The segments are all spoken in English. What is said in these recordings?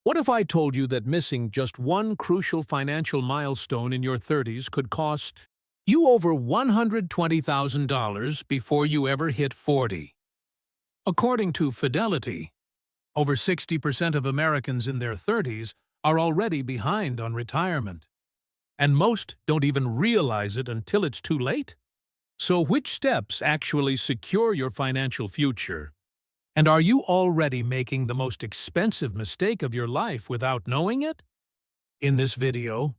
What if I told you that missing just one crucial financial milestone in your 30s could cost you over $120,000 before you ever hit 40? According to Fidelity, over 60% of Americans in their 30s are already behind on retirement. And most don't even realize it until it's too late. So which steps actually secure your financial future? And are you already making the most expensive mistake of your life without knowing it? In this video,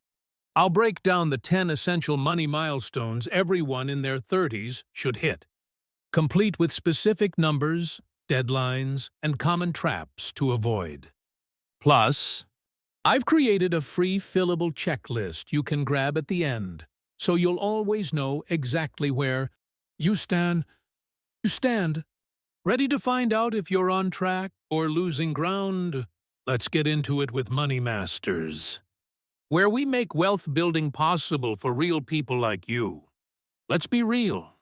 I'll break down the 10 essential money milestones everyone in their 30s should hit, complete with specific numbers, deadlines, and common traps to avoid. Plus, I've created a free fillable checklist you can grab at the end, so you'll always know exactly where you stand. Ready to find out if you're on track or losing ground? Let's get into it with Money Masters, where we make wealth building possible for real people like you. Let's be real.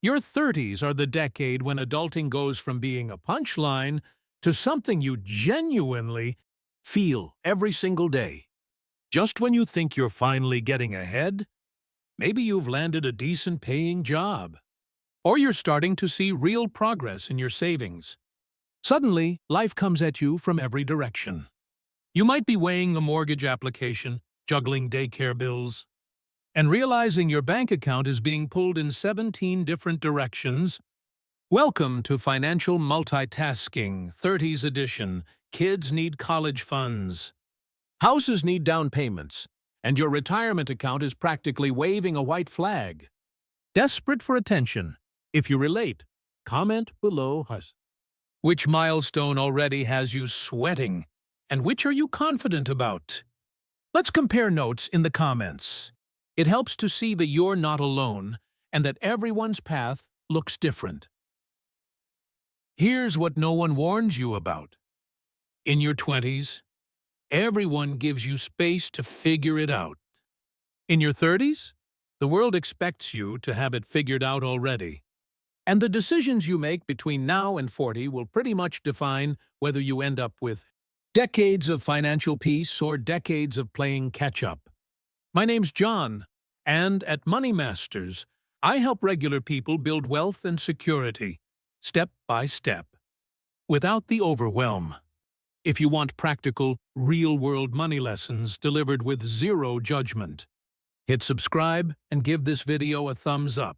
Your 30s are the decade when adulting goes from being a punchline to something you genuinely feel every single day. Just when you think you're finally getting ahead, maybe you've landed a decent paying job, or you're starting to see real progress in your savings. Suddenly, life comes at you from every direction. You might be weighing a mortgage application, juggling daycare bills, and realizing your bank account is being pulled in 17 different directions. Welcome to Financial Multitasking, 30s edition. Kids need college funds. Houses need down payments, and your retirement account is practically waving a white flag. Desperate for attention. If you relate, comment below. Which milestone already has you sweating, and which are you confident about? Let's compare notes in the comments. It helps to see that you're not alone and that everyone's path looks different. Here's what no one warns you about. In your 20s, everyone gives you space to figure it out. In your 30s, the world expects you to have it figured out already. And the decisions you make between now and 40 will pretty much define whether you end up with decades of financial peace or decades of playing catch-up. My name's John, and at Money Masters, I help regular people build wealth and security, step by step, without the overwhelm. If you want practical, real-world money lessons delivered with zero judgment, hit subscribe and give this video a thumbs up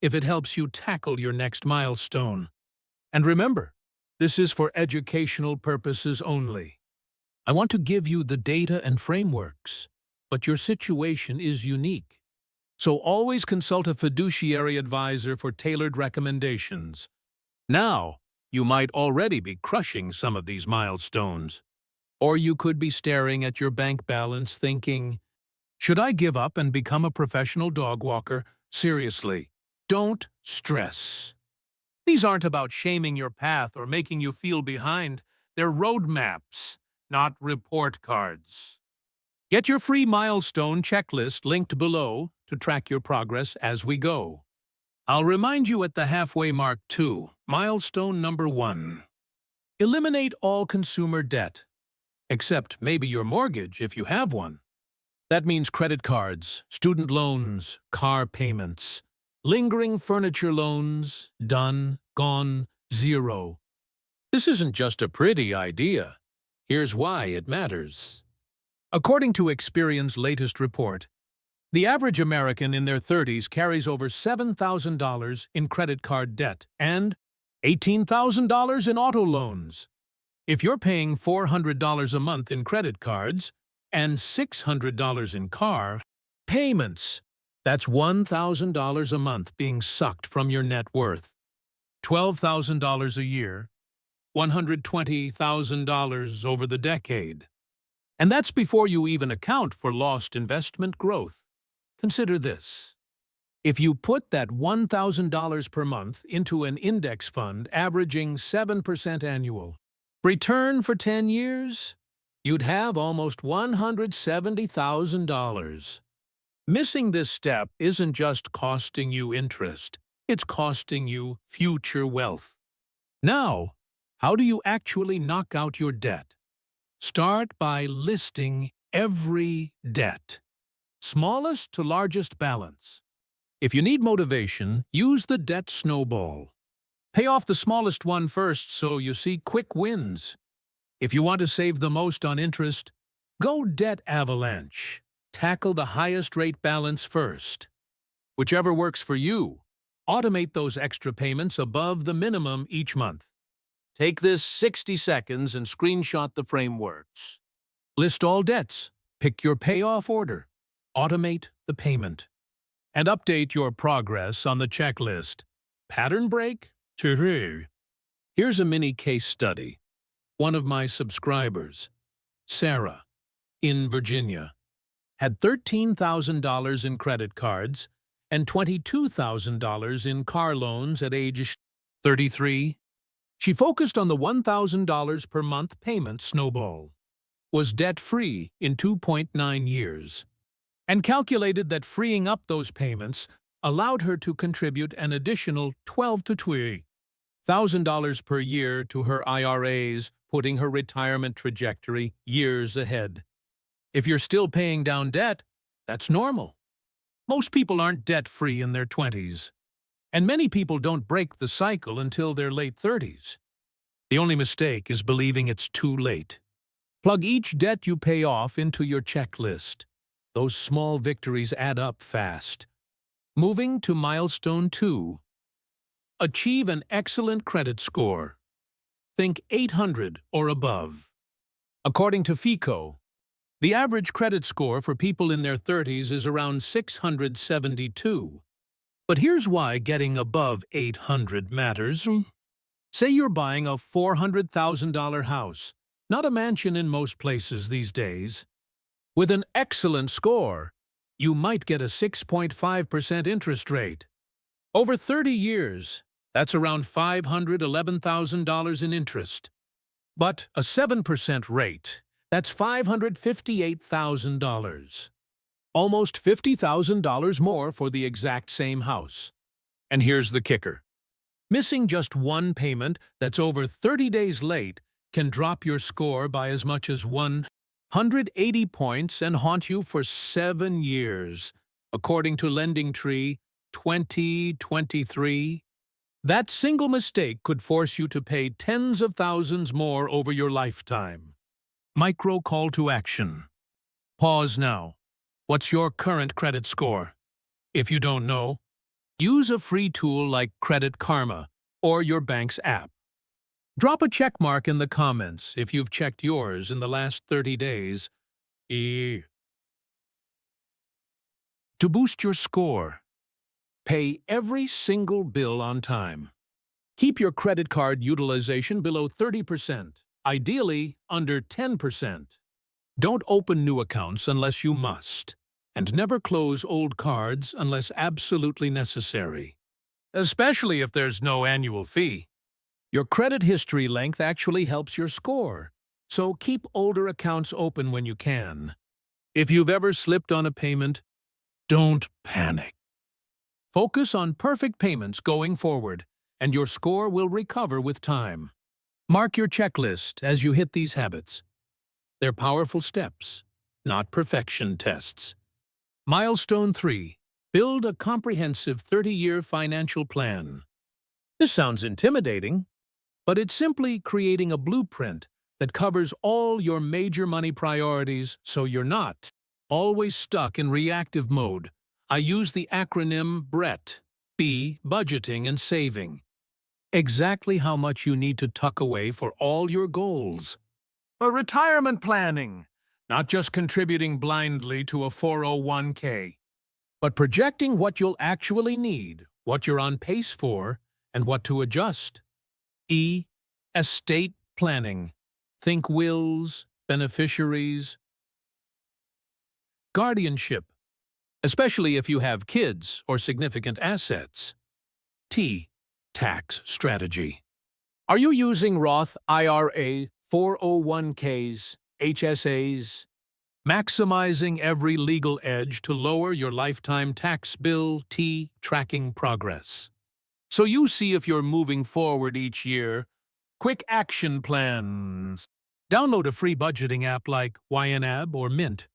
if it helps you tackle your next milestone. And remember, this is for educational purposes only. I want to give you the data and frameworks, but your situation is unique. So always consult a fiduciary advisor for tailored recommendations. Now, you might already be crushing some of these milestones. Or you could be staring at your bank balance thinking, should I give up and become a professional dog walker? Seriously, don't stress. These aren't about shaming your path or making you feel behind. They're roadmaps, not report cards. Get your free milestone checklist linked below to track your progress as we go. I'll remind you at the halfway mark too. Milestone number 1. Eliminate all consumer debt, except maybe your mortgage if you have one. That means credit cards, student loans, car payments, lingering furniture loans, done, gone, zero. This isn't just a pretty idea. Here's why it matters. According to Experian's latest report, the average American in their 30s carries over $7,000 in credit card debt and $18,000 in auto loans. If you're paying $400 a month in credit cards and $600 in car payments, that's $1,000 a month being sucked from your net worth. $12,000 a year, $120,000 over the decade. And that's before you even account for lost investment growth. Consider this. If you put that $1,000 per month into an index fund averaging 7% annual return for 10 years, you'd have almost $170,000. Missing this step isn't just costing you interest, it's costing you future wealth. Now, how do you actually knock out your debt? Start by listing every debt, smallest to largest balance. If you need motivation, use the debt snowball. Pay off the smallest one first so you see quick wins. If you want to save the most on interest, go debt avalanche. Tackle the highest rate balance first. Whichever works for you, automate those extra payments above the minimum each month. Take this 60 seconds and screenshot the frameworks. List all debts, pick your payoff order, automate the payment, and update your progress on the checklist. Pattern break? Here's a mini case study. One of my subscribers, Sarah, in Virginia, had $13,000 in credit cards and $22,000 in car loans at age 33. She focused on the $1,000 per month payment snowball, was debt-free in 2.9 years, and calculated that freeing up those payments allowed her to contribute an additional $12,000 to $20,000 per year to her IRAs, putting her retirement trajectory years ahead. If you're still paying down debt, that's normal. Most people aren't debt-free in their 20s, and many people don't break the cycle until their late 30s. The only mistake is believing it's too late. Plug each debt you pay off into your checklist. Those small victories add up fast. Moving to milestone 2. Achieve an excellent credit score. Think 800 or above. According to FICO, the average credit score for people in their 30s is around 672. But here's why getting above 800 matters. Say you're buying a $400,000 house, not a mansion in most places these days. With an excellent score, you might get a 6.5% interest rate. Over 30 years, that's around $511,000 in interest. But a 7% rate, that's $558,000. Almost $50,000 more for the exact same house. And here's the kicker. Missing just one payment that's over 30 days late can drop your score by as much as 180 points and haunt you for 7 years, according to LendingTree 2023. That single mistake could force you to pay tens of thousands more over your lifetime. Micro call to action. Pause now. What's your current credit score? If you don't know, use a free tool like Credit Karma or your bank's app. Drop a check mark in the comments if you've checked yours in the last 30 days. To boost your score, pay every single bill on time. Keep your credit card utilization below 30%, ideally under 10%. Don't open new accounts unless you must, and never close old cards unless absolutely necessary, especially if there's no annual fee. Your credit history length actually helps your score, so keep older accounts open when you can. If you've ever slipped on a payment, don't panic. Focus on perfect payments going forward, and your score will recover with time. Mark your checklist as you hit these habits. They're powerful steps, not perfection tests. Milestone 3. Build a comprehensive 30-year financial plan. This sounds intimidating, but it's simply creating a blueprint that covers all your major money priorities so you're not always stuck in reactive mode. I use the acronym BRET, B, budgeting and saving. Exactly how much you need to tuck away for all your goals. A retirement planning, not just contributing blindly to a 401k, but projecting what you'll actually need, what you're on pace for, and what to adjust. E, estate planning. Think wills, beneficiaries, guardianship, especially if you have kids or significant assets. T, tax strategy. Are you using Roth IRA, 401ks, HSAs? Maximizing every legal edge to lower your lifetime tax bill. T, tracking progress. So you see if you're moving forward each year. Quick action plans. Download a free budgeting app like YNAB or Mint.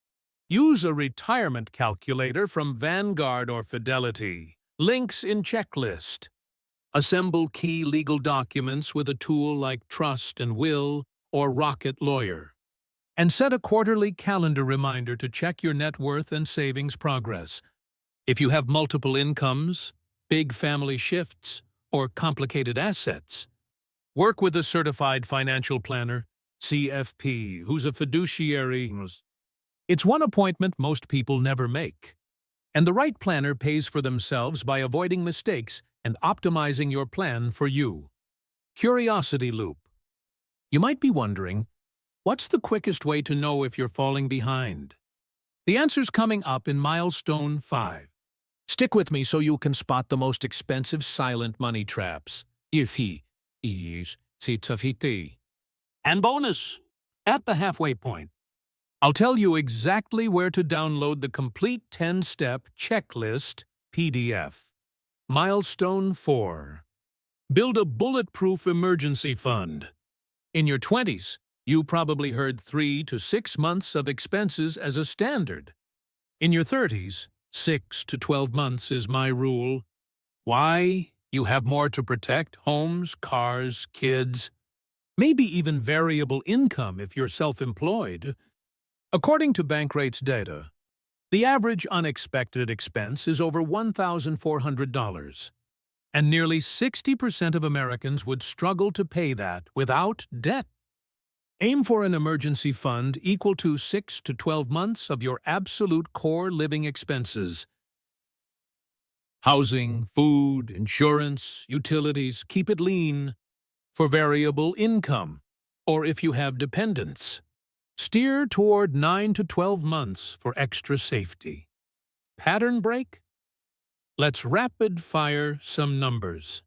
Use a retirement calculator from Vanguard or Fidelity. Links in checklist. Assemble key legal documents with a tool like Trust and Will or Rocket Lawyer. And set a quarterly calendar reminder to check your net worth and savings progress. If you have multiple incomes, big family shifts, or complicated assets, work with a certified financial planner, CFP, who's a fiduciary. It's one appointment most people never make. And the right planner pays for themselves by avoiding mistakes and optimizing your plan for you. Curiosity loop. You might be wondering, what's the quickest way to know if you're falling behind? The answer's coming up in Milestone 5. Stick with me so you can spot the most expensive silent money traps. And bonus, at the halfway point, I'll tell you exactly where to download the complete 10-step checklist PDF. Milestone 4. Build a bulletproof emergency fund. In your 20s, you probably heard 3 to 6 months of expenses as a standard. In your 30s, 6 to 12 months is my rule. Why? You have more to protect: homes, cars, kids, maybe even variable income if you're self-employed. According to Bankrate's data, the average unexpected expense is over $1,400, and nearly 60% of Americans would struggle to pay that without debt. Aim for an emergency fund equal to 6 to 12 months of your absolute core living expenses. Housing, food, insurance, utilities, keep it lean. For variable income, or if you have dependents, steer toward 9 to 12 months for extra safety. Pattern break? Let's rapid-fire some numbers.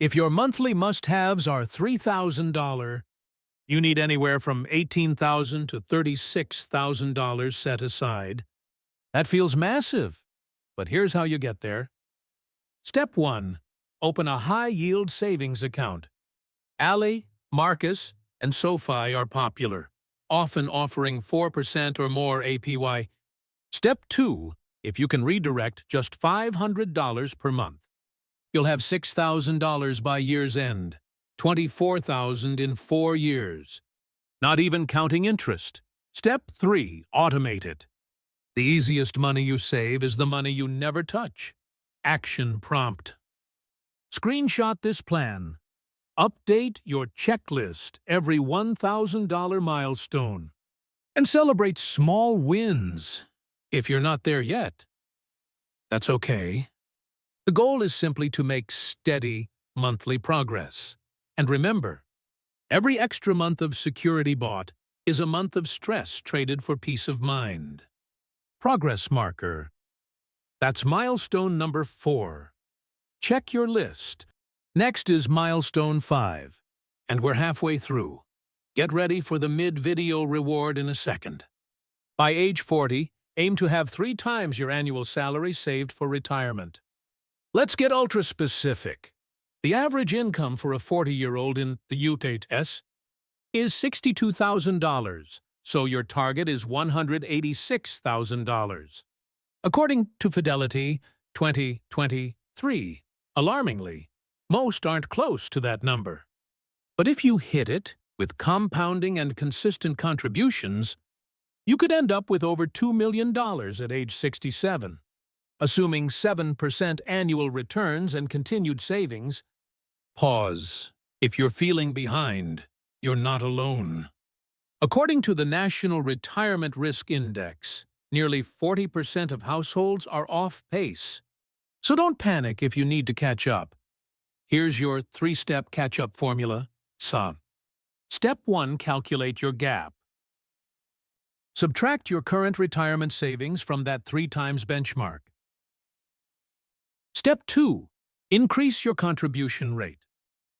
If your monthly must-haves are $3,000, you need anywhere from $18,000 to $36,000 set aside. That feels massive, but here's how you get there. Step 1. Open a high-yield savings account. Ally, Marcus, and SoFi are popular, often offering 4% or more APY. Step 2. If you can redirect just $500 per month, you'll have $6,000 by year's end, $24,000 in 4 years, not even counting interest. Step 3. Automate it. The easiest money you save is the money you never touch. Action prompt. Screenshot this plan. Update your checklist every $1,000 milestone. And celebrate small wins. If you're not there yet, that's okay. The goal is simply to make steady monthly progress. And remember, every extra month of security bought is a month of stress traded for peace of mind. Progress marker. That's milestone number 4. Check your list. Next is milestone 5, and we're halfway through. Get ready for the mid-video reward in a second. By age 40, aim to have 3 times your annual salary saved for retirement. Let's get ultra-specific. The average income for a 40-year-old in the U.S. is $62,000, so your target is $186,000. According to Fidelity 2023, alarmingly, most aren't close to that number. But if you hit it with compounding and consistent contributions, you could end up with over $2 million at age 67. Assuming 7% annual returns and continued savings. Pause. If you're feeling behind, you're not alone. According to the National Retirement Risk Index, nearly 40% of households are off pace. So don't panic if you need to catch up. Here's your 3-step catch-up formula. Step 1. Calculate your gap. Subtract your current retirement savings from that 3 times benchmark. Step 2. Increase your contribution rate.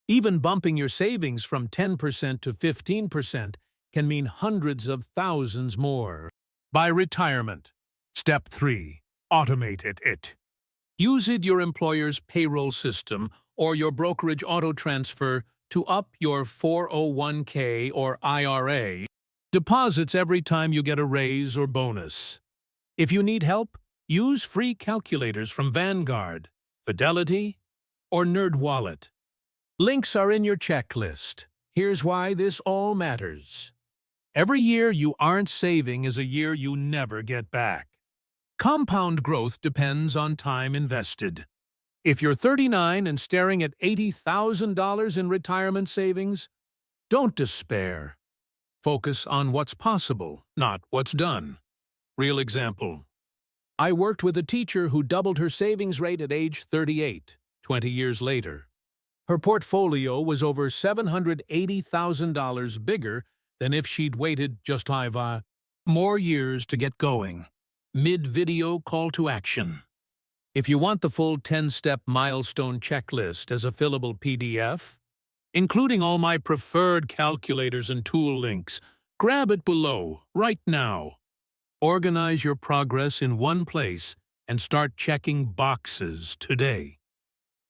Even bumping your savings from 10% to 15% can mean hundreds of thousands more. By retirement. Step 3. Automate it. Use your employer's payroll system or your brokerage auto-transfer to up your 401k or IRA deposits every time you get a raise or bonus. If you need help, use free calculators from Vanguard, Fidelity, or NerdWallet. Links are in your checklist. Here's why this all matters. Every year you aren't saving is a year you never get back. Compound growth depends on time invested. If you're 39 and staring at $80,000 in retirement savings, don't despair. Focus on what's possible, not what's done. Real example. I worked with a teacher who doubled her savings rate at age 38, 20 years later. Her portfolio was over $780,000 bigger than if she'd waited just 5 more years to get going. Mid-video call to action. If you want the full 10-step milestone checklist as a fillable PDF, including all my preferred calculators and tool links, grab it below, right now. Organize your progress in one place and start checking boxes today.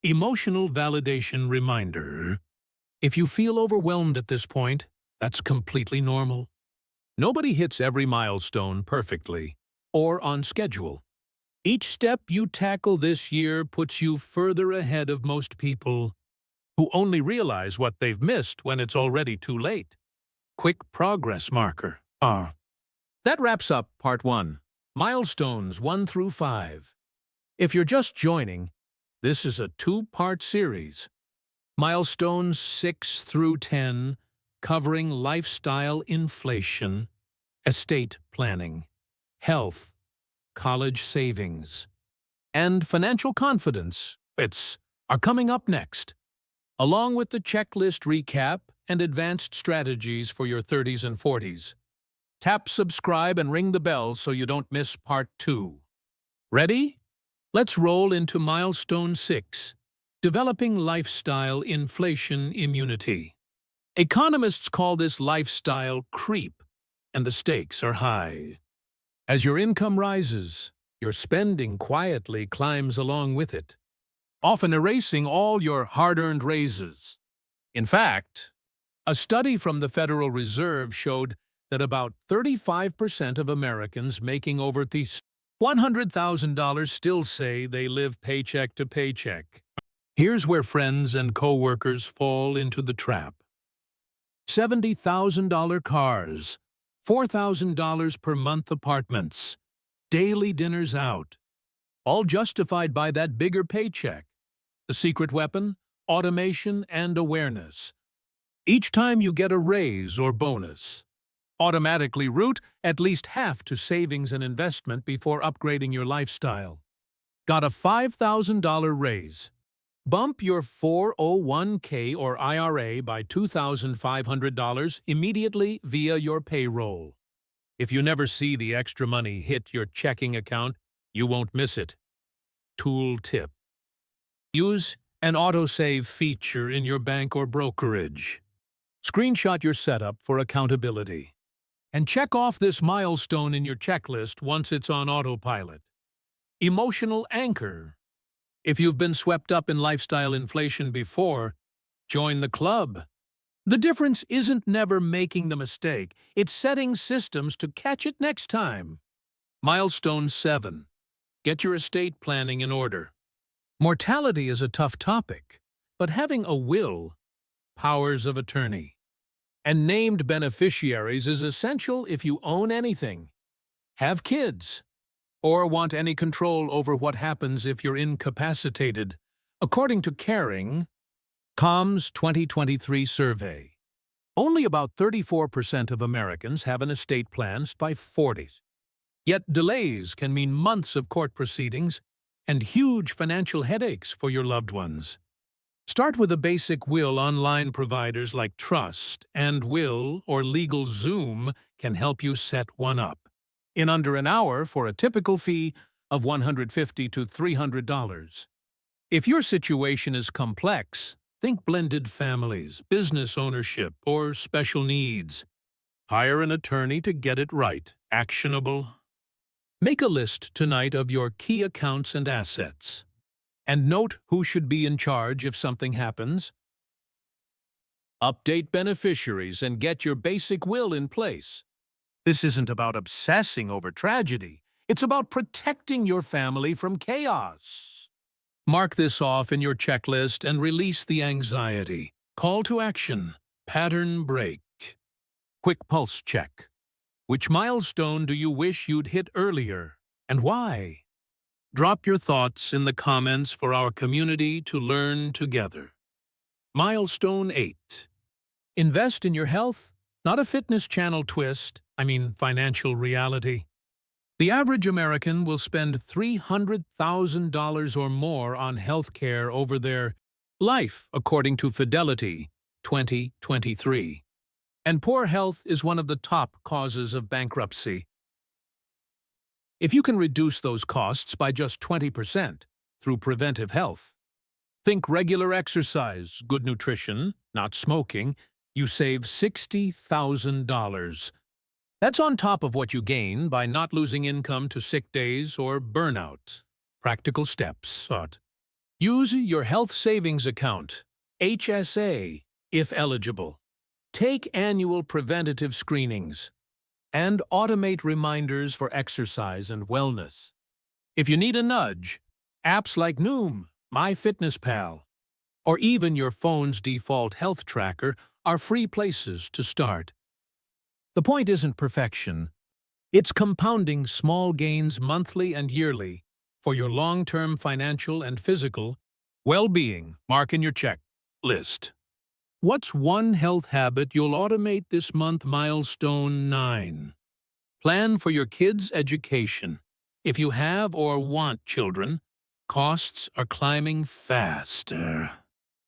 Emotional validation reminder. If you feel overwhelmed at this point, that's completely normal. Nobody hits every milestone perfectly or on schedule. Each step you tackle this year puts you further ahead of most people who only realize what they've missed when it's already too late. Quick progress marker. That wraps up Part 1, Milestones 1 through 5. If you're just joining, this is a 2-part series. Milestones 6 through 10, covering lifestyle inflation, estate planning, health, college savings, and financial confidence are coming up next, along with the checklist recap and advanced strategies for your 30s and 40s. Tap subscribe and ring the bell so you don't miss Part 2. Ready? Let's roll into Milestone 6, Developing Lifestyle Inflation Immunity. Economists call this lifestyle creep, and the stakes are high. As your income rises, your spending quietly climbs along with it, often erasing all your hard-earned raises. In fact, a study from the Federal Reserve showed that about 35% of Americans making over $100,000 still say they live paycheck to paycheck. Here's where friends and coworkers fall into the trap. $70,000 cars, $4,000 per month apartments, daily dinners out, all justified by that bigger paycheck. The secret weapon? Automation and awareness. Each time you get a raise or bonus, automatically route at least half to savings and investment before upgrading your lifestyle. Got a $5,000 raise? Bump your 401k or IRA by $2,500 immediately via your payroll. If you never see the extra money hit your checking account, you won't miss it. Tool tip. Use an autosave feature in your bank or brokerage. Screenshot your setup for accountability. And check off this milestone in your checklist once it's on autopilot. Emotional anchor. If you've been swept up in lifestyle inflation before, join the club. The difference isn't never making the mistake, it's setting systems to catch it next time. Milestone 7. Get your estate planning in order. Mortality is a tough topic, but having a will, powers of attorney, and named beneficiaries is essential if you own anything, have kids, or want any control over what happens if you're incapacitated, according to Caring.com's 2023 survey. Only about 34% of Americans have an estate plan by 40s. Yet delays can mean months of court proceedings and huge financial headaches for your loved ones. Start with a basic will. Online providers like Trust and Will or LegalZoom can help you set one up in under an hour for a typical fee of $150 to $300. If your situation is complex, think blended families, business ownership, or special needs. Hire an attorney to get it right. Actionable. Make a list tonight of your key accounts and assets. And note who should be in charge if something happens. Update beneficiaries and get your basic will in place. This isn't about obsessing over tragedy. It's about protecting your family from chaos. Mark this off in your checklist and release the anxiety. Call to action. Pattern break. Quick pulse check. Which milestone do you wish you'd hit earlier, and why? Drop your thoughts in the comments for our community to learn together. Milestone 8. Invest in your health, not a fitness channel twist, financial reality. The average American will spend $300,000 or more on health care over their life, according to Fidelity 2023. And poor health is one of the top causes of bankruptcy. If you can reduce those costs by just 20% through preventive health, think regular exercise, good nutrition, not smoking, you save $60,000. That's on top of what you gain by not losing income to sick days or burnout. Practical steps. Use your health savings account, HSA, if eligible. Take annual preventative screenings. And automate reminders for exercise and wellness. If you need a nudge, apps like Noom, MyFitnessPal, or even your phone's default health tracker are free places to start. The point isn't perfection. It's compounding small gains monthly and yearly for your long-term financial and physical well-being. Mark in your checklist. What's one health habit you'll automate this month? Milestone 9. Plan for your kids' education. If you have or want children, costs are climbing faster.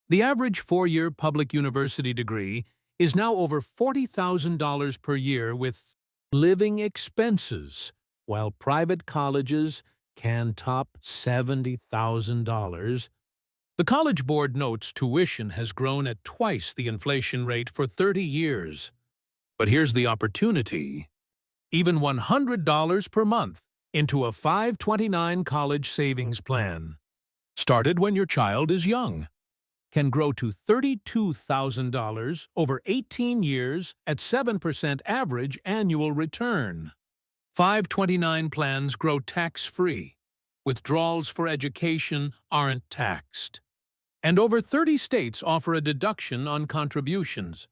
The average 4-year public university degree is now over $40,000 per year with living expenses, while private colleges can top $70,000. The College Board notes tuition has grown at twice the inflation rate for 30 years. But here's the opportunity. Even $100 per month into a 529 college savings plan, started when your child is young, can grow to $32,000 over 18 years at 7% average annual return. 529 plans grow tax-free. Withdrawals for education aren't taxed. And over 30 states offer a deduction on contributions.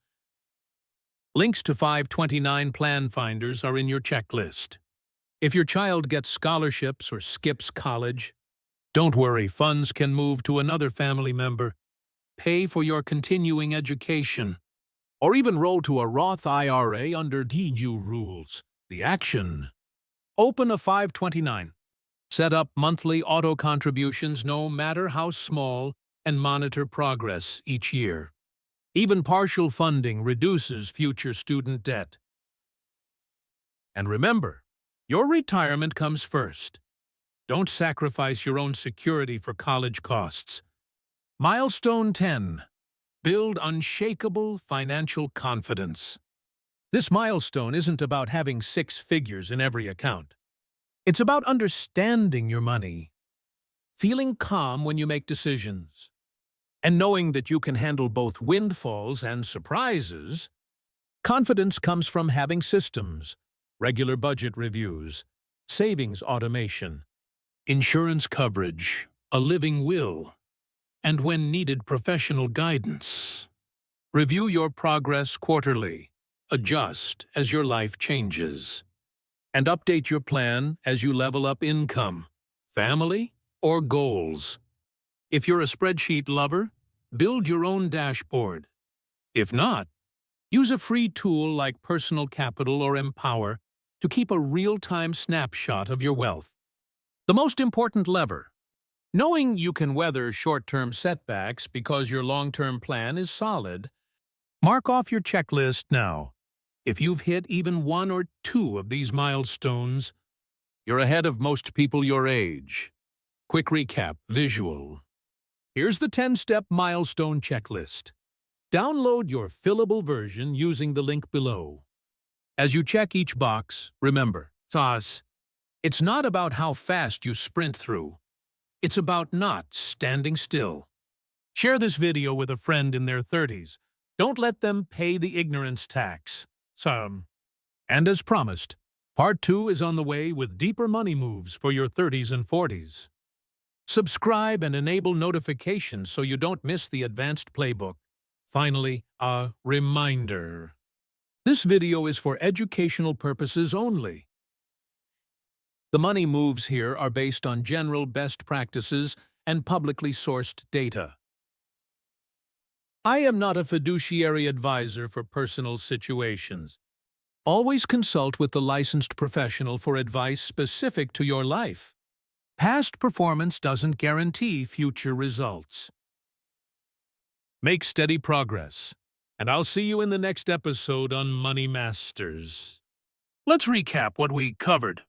Links to 529 plan finders are in your checklist. If your child gets scholarships or skips college, don't worry, funds can move to another family member. Pay for your continuing education, or even roll to a Roth IRA under EU rules. The action. Open a 529. Set up monthly auto contributions no matter how small and monitor progress each year. Even partial funding reduces future student debt. And remember, your retirement comes first. Don't sacrifice your own security for college costs. Milestone 10. Build unshakable financial confidence. This milestone isn't about having 6 figures in every account. It's about understanding your money, feeling calm when you make decisions, and knowing that you can handle both windfalls and surprises. Confidence comes from having systems, regular budget reviews, savings automation, insurance coverage, a living will, and when needed, professional guidance. Review your progress quarterly, adjust as your life changes, and update your plan as you level up income, family, or goals. If you're a spreadsheet lover, build your own dashboard. If not, use a free tool like Personal Capital or Empower to keep a real-time snapshot of your wealth. The most important lever. Knowing you can weather short-term setbacks because your long-term plan is solid. Mark off your checklist now. If you've hit even 1 or 2 of these milestones, you're ahead of most people your age. Quick recap, visual. Here's the 10-step milestone checklist. Download your fillable version using the link below. As you check each box, remember, it's not about how fast you sprint through. It's about not standing still. Share this video with a friend in their 30s Don't let them pay the ignorance tax. And as promised, Part 2 is on the way with deeper money moves for your 30s and 40s. Subscribe and enable notifications so you don't miss the advanced playbook. Finally, a reminder. This video is for educational purposes only. The money moves here are based on general best practices and publicly sourced data. I am not a fiduciary advisor for personal situations. Always consult with the licensed professional for advice specific to your life. Past performance doesn't guarantee future results. Make steady progress, and I'll see you in the next episode on Money Masters. Let's recap what we covered.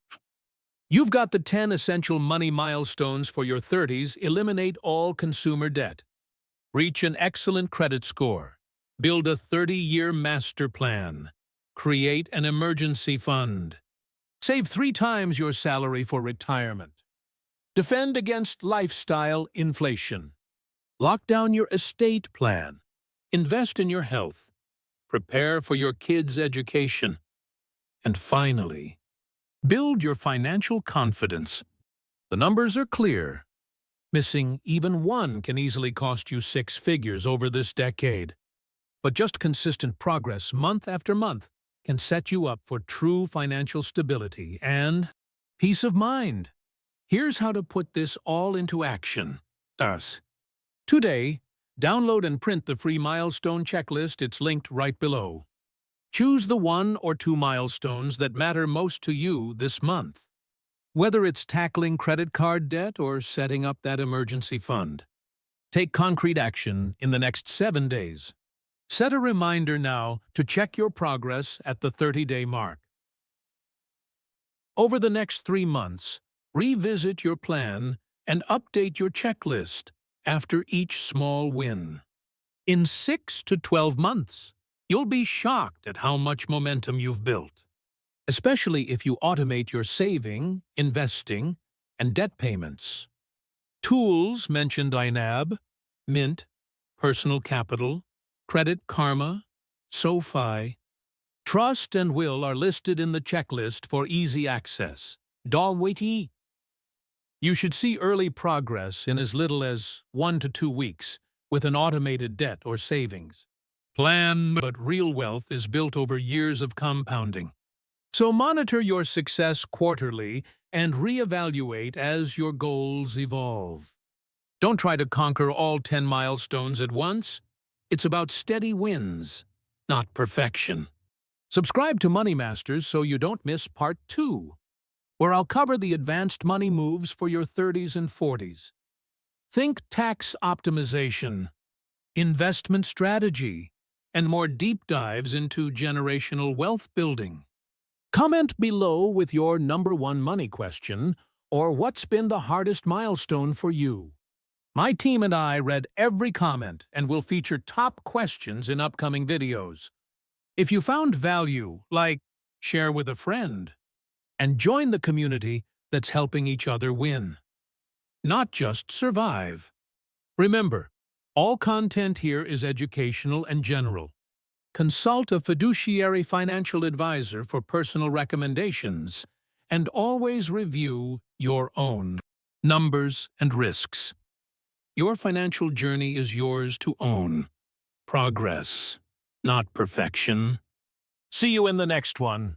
You've got the 10 essential money milestones for your 30s. Eliminate all consumer debt. Reach an excellent credit score. Build a 30-year master plan. Create an emergency fund. Save 3 times your salary for retirement. Defend against lifestyle inflation. Lock down your estate plan. Invest in your health. Prepare for your kids' education. And finally, build your financial confidence. The numbers are clear. Missing even one can easily cost you 6 figures over this decade. But just consistent progress month after month can set you up for true financial stability and peace of mind. Here's how to put this all into action. Today, download and print the free milestone checklist. It's linked right below. Choose the 1 or 2 milestones that matter most to you this month. Whether it's tackling credit card debt or setting up that emergency fund. Take concrete action in the next 7 days. Set a reminder now to check your progress at the 30-day mark. Over the next 3 months, revisit your plan and update your checklist after each small win. In 6 to 12 months, you'll be shocked at how much momentum you've built, especially if you automate your saving, investing, and debt payments. Tools mentioned INAB, Mint, Personal Capital, Credit Karma, SoFi. Trust and Will are listed in the checklist for easy access. You should see early progress in as little as 1 to 2 weeks with an automated debt or savings plan, but real wealth is built over years of compounding. So monitor your success quarterly and reevaluate as your goals evolve. Don't try to conquer all 10 milestones at once. It's about steady wins, not perfection. Subscribe to Money Masters so you don't miss Part 2, where I'll cover the advanced money moves for your 30s and 40s. Think tax optimization, investment strategy, and more deep dives into generational wealth building. Comment below with your #1 money question or what's been the hardest milestone for you. My team and I read every comment and will feature top questions in upcoming videos. If you found value, share with a friend, and join the community that's helping each other win, not just survive. Remember, all content here is educational and general. Consult a fiduciary financial advisor for personal recommendations, and always review your own numbers and risks. Your financial journey is yours to own. Progress, not perfection. See you in the next one.